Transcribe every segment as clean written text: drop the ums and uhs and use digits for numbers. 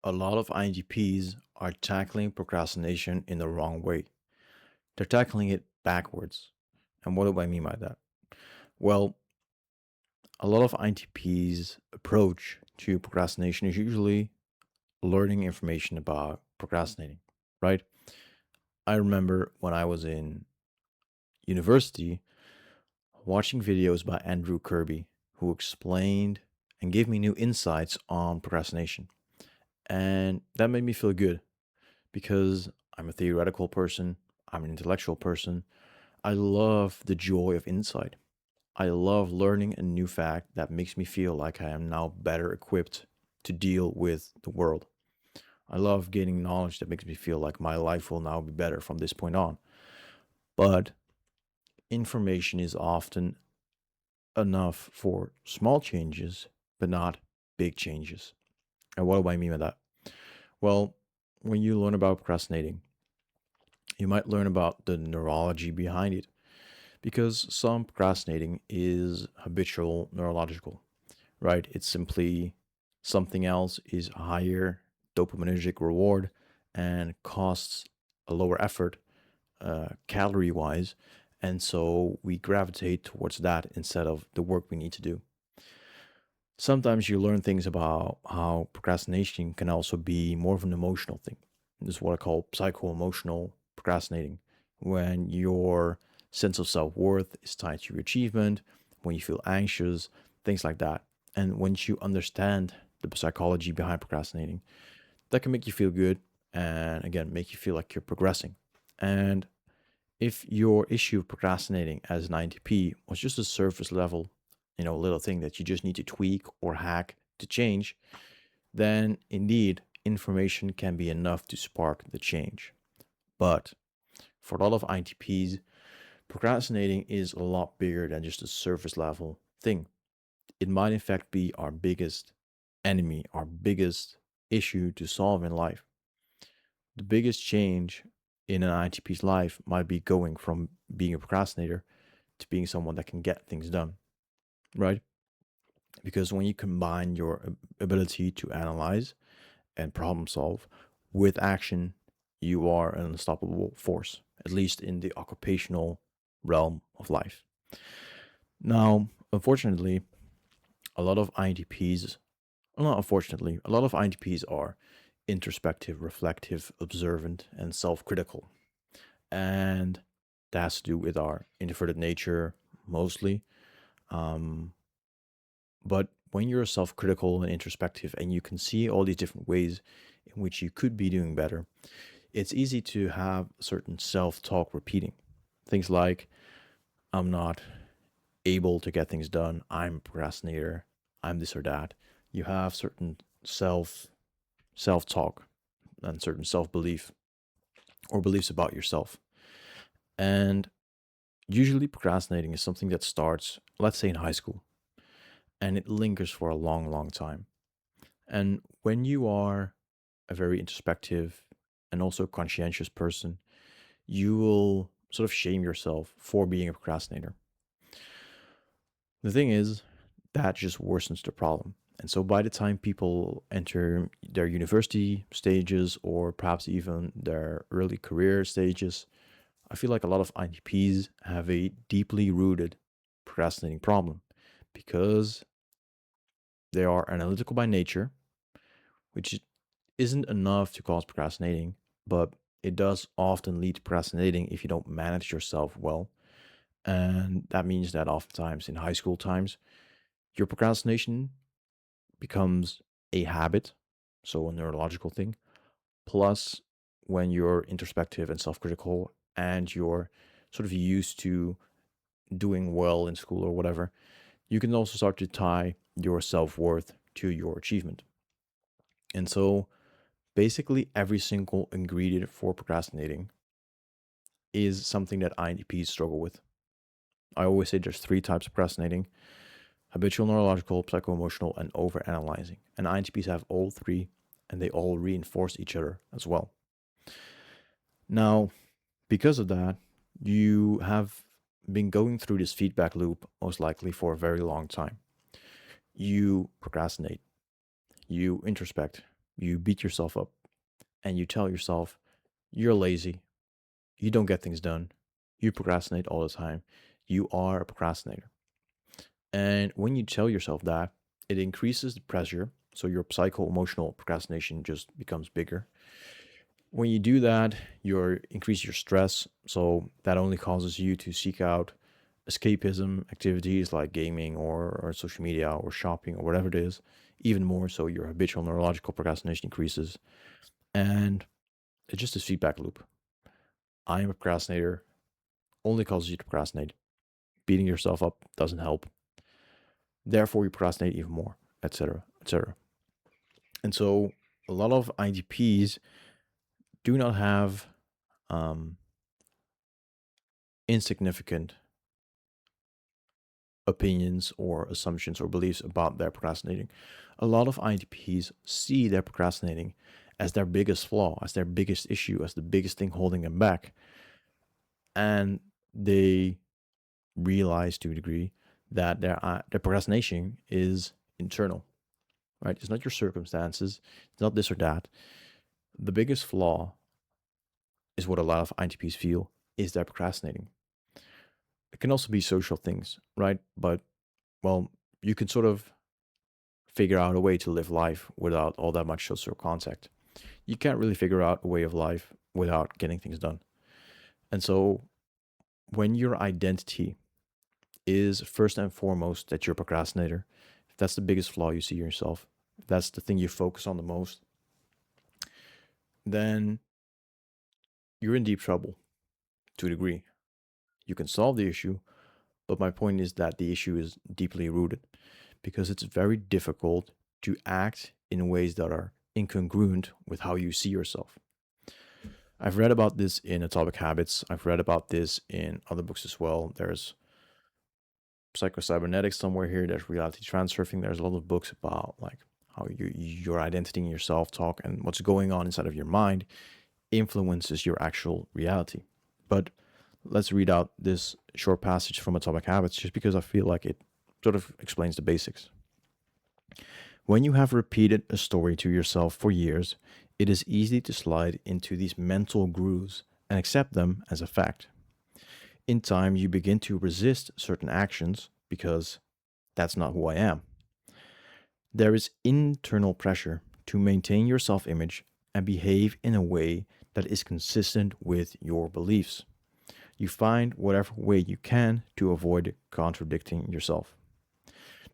A lot of INTPs are tackling procrastination in the wrong way. They're tackling it backwards. And what do I mean by that? Well, a lot of INTPs' approach to procrastination is usually learning information about procrastinating, right? I remember when I was in university watching videos by Andrew Kirby, who explained and gave me new insights on procrastination. And that made me feel good because I'm a theoretical person, I'm an intellectual person. I love the joy of insight. I love learning a new fact that makes me feel like I am now better equipped to deal with the world. I love gaining knowledge that makes me feel like my life will now be better from this point on. But information is often enough for small changes, but not big changes. And what do I mean by that? Well, when you learn about procrastinating, you might learn about the neurology behind it because some procrastinating is habitual neurological, right? It's simply something else is higher dopaminergic reward and costs a lower effort calorie wise. And so we gravitate towards that instead of the work we need to do. Sometimes you learn things about how procrastination can also be more of an emotional thing. This is what I call psycho emotional procrastinating, when your sense of self worth is tied to your achievement, when you feel anxious, things like that. And once you understand the psychology behind procrastinating, that can make you feel good and again, make you feel like you're progressing. And if your issue of procrastinating as an INTP was just a surface level, little thing that you just need to tweak or hack to change, then indeed information can be enough to spark the change. But for a lot of INTPs, procrastinating is a lot bigger than just a surface level thing. It might in fact be our biggest enemy, our biggest issue to solve in life. The biggest change in an INTP's life might be going from being a procrastinator to being someone that can get things done, right? Because when you combine your ability to analyze and problem solve with action, you are an unstoppable force, at least in the occupational realm of life. Now, unfortunately, a lot of INTPs, well, not unfortunately, a lot of INTPs are introspective, reflective, observant, and self critical. And that has to do with our introverted nature mostly. Um, but when you're self critical and introspective and you can see all these different ways in which you could be doing better, it's easy to have certain self talk repeating. Things like, I'm not able to get things done, I'm a procrastinator, I'm this or that. You have certain self talk and certain self belief or beliefs about yourself. And usually procrastinating is something that starts, let's say in high school, and it lingers for a long, long time. And when you are a very introspective and also conscientious person, you will sort of shame yourself for being a procrastinator. The thing is, that just worsens the problem. And so by the time people enter their university stages or perhaps even their early career stages, I feel like a lot of INTPs have a deeply rooted procrastinating problem because they are analytical by nature, which isn't enough to cause procrastinating, but it does often lead to procrastinating if you don't manage yourself well. And that means that oftentimes in high school times, your procrastination becomes a habit, so a neurological thing. Plus, when you're introspective and self critical and you're sort of used to doing well in school or whatever, you can also start to tie your self worth to your achievement. And so, basically, every single ingredient for procrastinating is something that INTPs struggle with. I always say there's three types of procrastinating: habitual, neurological, psycho-emotional, and over-analyzing. And INTPs have all three, and they all reinforce each other as well. Now, because of that, you have been going through this feedback loop most likely for a very long time. You procrastinate, you introspect, You beat yourself up and you tell yourself you're lazy, you don't get things done, you procrastinate all the time, you are a procrastinator. And when you tell yourself that, it increases the pressure. So your psycho emotional procrastination just becomes bigger. When you do that, you increase your stress. So that only causes you to seek out escapism activities like gaming or social media or shopping or whatever it is, even more. So your habitual neurological procrastination increases. And it's just a feedback loop. I am a procrastinator, only causes you to procrastinate. Beating yourself up doesn't help. Therefore, you procrastinate even more, etc., etc. And so, a lot of INTPs do not have um, insignificant opinions or assumptions or beliefs about their procrastinating. A lot of INTPs see their procrastinating as their biggest flaw, as their biggest issue, as the biggest thing holding them back. And they realize to a degree that their procrastination is internal, right? It's not your circumstances, it's not this or that. The biggest flaw is what a lot of INTPs feel is they're procrastinating. It can also be social things, right? But well, you can sort of figure out a way to live life without all that much social contact. You can't really figure out a way of life without getting things done. And so when your identity is first and foremost that you're a procrastinator, if that's the biggest flaw you see in yourself, if that's the thing you focus on the most, then you're in deep trouble to a degree. You can solve the issue, but my point is that the issue is deeply rooted because it's very difficult to act in ways that are incongruent with how you see yourself. I've read about this in Atomic Habits. I've read about this in other books as well. There's Psycho-Cybernetics somewhere here. There's Reality Transurfing. There's a lot of books about like how your identity and your self-talk and what's going on inside of your mind influences your actual reality. But let's read out this short passage from Atomic Habits just because I feel like it sort of explains the basics. When you have repeated a story to yourself for years, it is easy to slide into these mental grooves and accept them as a fact. In time, you begin to resist certain actions because that's not who I am. There is internal pressure to maintain your self image and behave in a way that is consistent with your beliefs. You find whatever way you can to avoid contradicting yourself.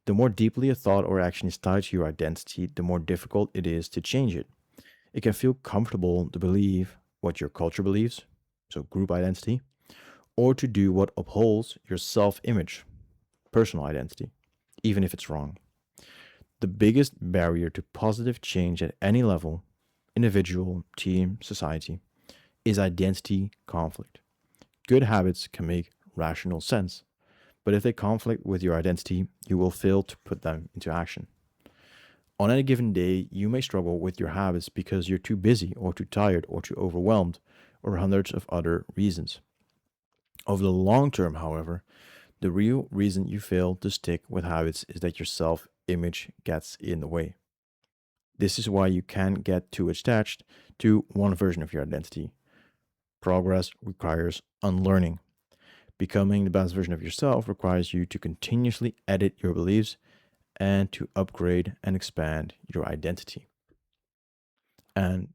The more deeply a thought or action is tied to your identity, the more difficult it is to change it. It can feel comfortable to believe what your culture believes, so group identity, or to do what upholds your self image, personal identity, even if it's wrong. The biggest barrier to positive change at any level, individual, team, society, is identity conflict. Good habits can make rational sense, but if they conflict with your identity, you will fail to put them into action. On any given day, you may struggle with your habits because you're too busy or too tired or too overwhelmed or hundreds of other reasons. Over the long term, however, the real reason you fail to stick with habits is that your self image gets in the way. This is why you can't get too attached to one version of your identity. Progress requires unlearning. Becoming the best version of yourself requires you to continuously edit your beliefs and to upgrade and expand your identity. And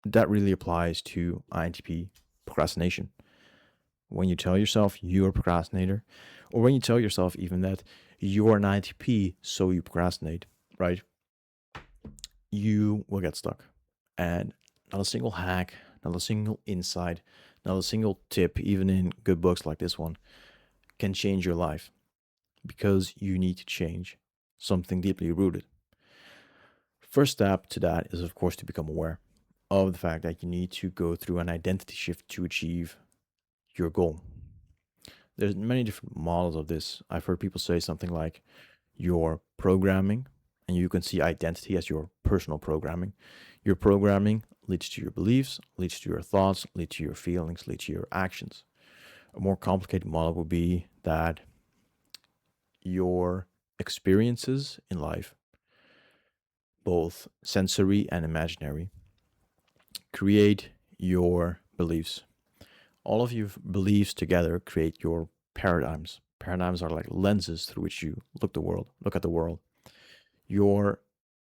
that really applies to INTP procrastination. When you tell yourself you're a procrastinator, or when you tell yourself even that you're an INTP, so you procrastinate, right? You will get stuck. And not a single hack, not a single insight, not a single tip, even in good books like this one, can change your life because you need to change something deeply rooted. First step to that is, of course, to become aware of the fact that you need to go through an identity shift to achieve your goal. There's many different models of this. I've heard people say something like your programming, and you can see identity as your personal programming. Your programming leads to your beliefs, leads to your thoughts, leads to your feelings, leads to your actions. A more complicated model would be that your experiences in life both sensory and imaginary, create your beliefs. All of your beliefs together create your paradigms. Paradigms are like lenses through which you look at the world. Your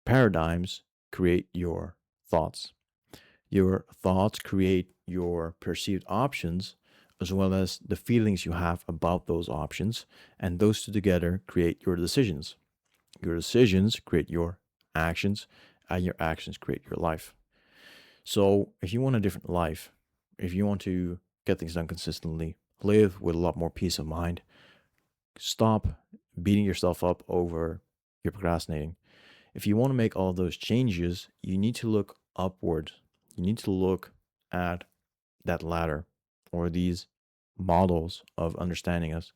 paradigms create your thoughts. Your thoughts create your perceived options as well as the feelings you have about those options. And those two together create your decisions. Your decisions create your actions, and your actions create your life. So, if you want a different life, if you want to get things done consistently, live with a lot more peace of mind, stop beating yourself up over your procrastinating. If you want to make all of those changes, you need to look upward. You need to look at that ladder or these models of understanding us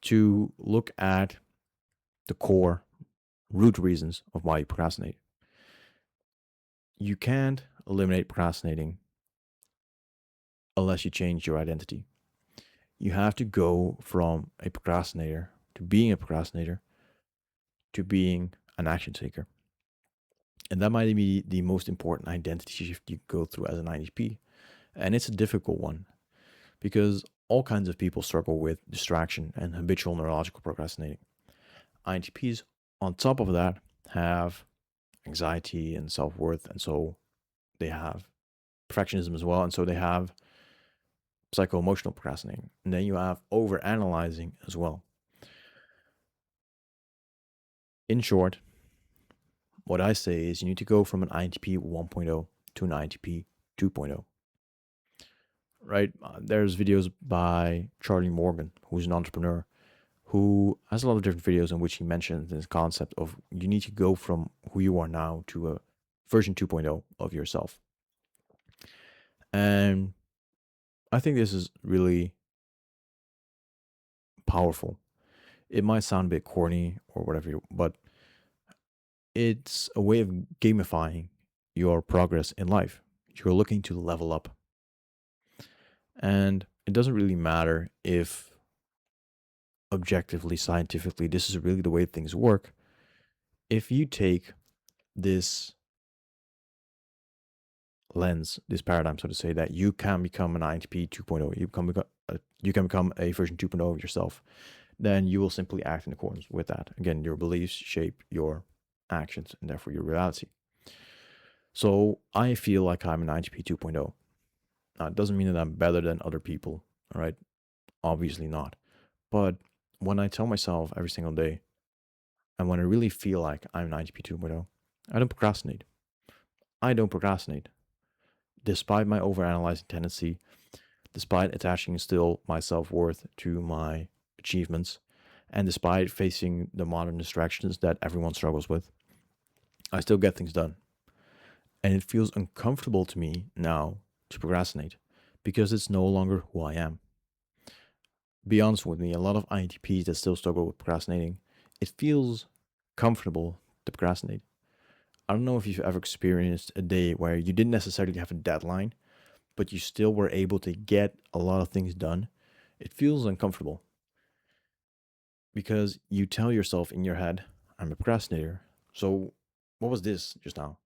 to look at the core root reasons of why you procrastinate. You can't eliminate procrastinating unless you change your identity. You have to go from a procrastinator to being a procrastinator to being an action taker. And that might be the most important identity shift you go through as an INTP. And it's a difficult one because all kinds of people struggle with distraction and habitual neurological procrastinating. INTPs, on top of that, have anxiety and self worth. And so they have perfectionism as well. And so they have psycho emotional procrastinating. And then you have over analyzing as well. In short, what I say is you need to go from an INTP 1.0 to an INTP 2.0. Right? There's videos by Charlie Morgan, who's an entrepreneur, who has a lot of different videos in which he mentions this concept of you need to go from who you are now to a version 2.0 of yourself. And I think this is really powerful. It might sound a bit corny or whatever, but it's a way of gamifying your progress in life. You're looking to level up. And it doesn't really matter if objectively, scientifically, this is really the way things work. If you take this lens, this paradigm, so to say, that you can become an INTP 2.0, you can become a version 2.0 of yourself, then you will simply act in accordance with that. Again, your beliefs shape your actions and therefore your reality. So I feel like I'm an INTP 2.0. Now, it doesn't mean that I'm better than other people, all right? Obviously not. But when I tell myself every single day, and when I really feel like I'm an INTP 2.0, I don't procrastinate. I don't procrastinate. Despite my overanalyzing tendency, despite attaching still my self worth to my achievements, and despite facing the modern distractions that everyone struggles with, I still get things done. And it feels uncomfortable to me now to procrastinate because it's no longer who I am. Be honest with me, a lot of INTPs that still struggle with procrastinating, it feels comfortable to procrastinate. I don't know if you've ever experienced a day where you didn't necessarily have a deadline, but you still were able to get a lot of things done. It feels uncomfortable because you tell yourself in your head, I'm a procrastinator. So, what was this just now?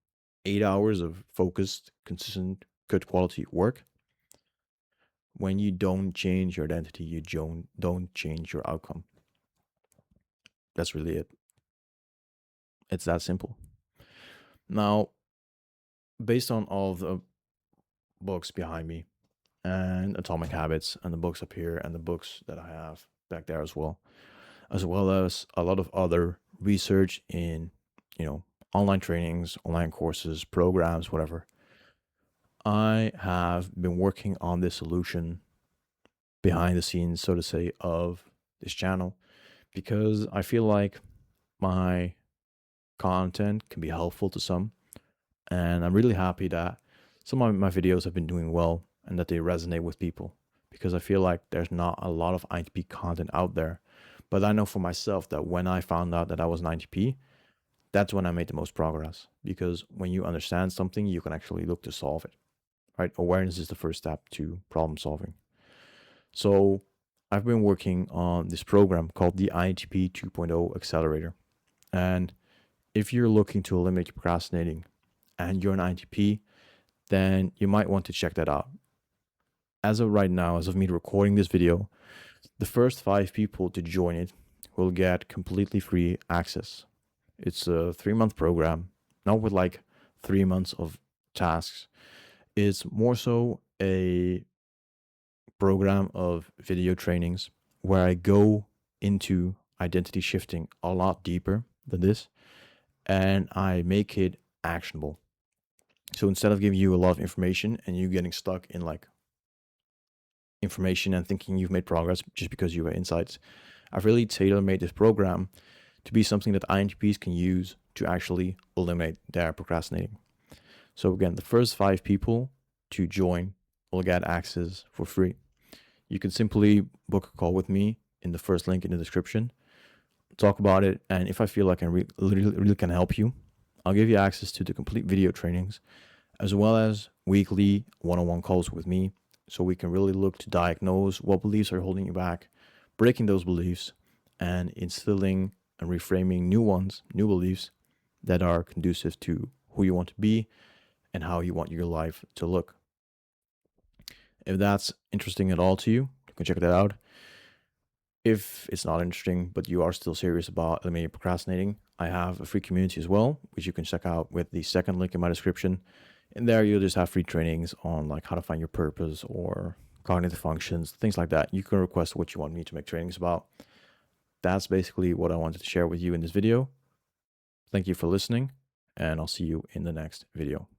8 hours of focused, consistent, good quality work? When you don't change your identity, you don't change your outcome. That's really it. It's that simple. Now, based on all of the books behind me and Atomic Habits and the books up here and the books that I have back there as well as a lot of other research in, you know, online trainings, online courses, programs, whatever. I have been working on this solution behind the scenes, so to say, of this channel because I feel like my content can be helpful to some. And I'm really happy that some of my videos have been doing well and that they resonate with people because I feel like there's not a lot of INTP content out there. But I know for myself that when I found out that I was an INTP, that's when I made the most progress because when you understand something, you can actually look to solve it, right? Awareness is the first step to problem solving. So I've been working on this program called the INTP 2.0 Accelerator. And If you're looking to eliminate your procrastinating and you're an INTP, then you might want to check that out. As of right now, as of me recording this video, the first 5 people to join it will get completely free access. It's a 3-month program, not with like 3 months of tasks. It's more so a program of video trainings where I go into identity shifting a lot deeper than this and I make it actionable. So instead of giving you a lot of information and you getting stuck in like information and thinking you've made progress just because you have insights, I've really tailor made this program to be something that INTPs can use to actually eliminate their procrastinating. So again, the first 5 people to join will get access for free. You can simply book a call with me in the first link in the description, talk about it, and if I feel like I really can help you, I'll give you access to the complete video trainings as well as weekly one-on-one calls with me so we can really look to diagnose what beliefs are holding you back, breaking those beliefs, and instilling and reframing new beliefs that are conducive to who you want to be and how you want your life to look. If that's interesting at all to you, you can check that out. If it's not interesting, but you are still serious about eliminating procrastinating, I have a free community as well, which you can check out with the second link in my description. In there, you'll just have free trainings on like how to find your purpose or cognitive functions, things like that. You can request what you want me to make trainings about. That's basically what I wanted to share with you in this video. Thank you for listening, and I'll see you in the next video.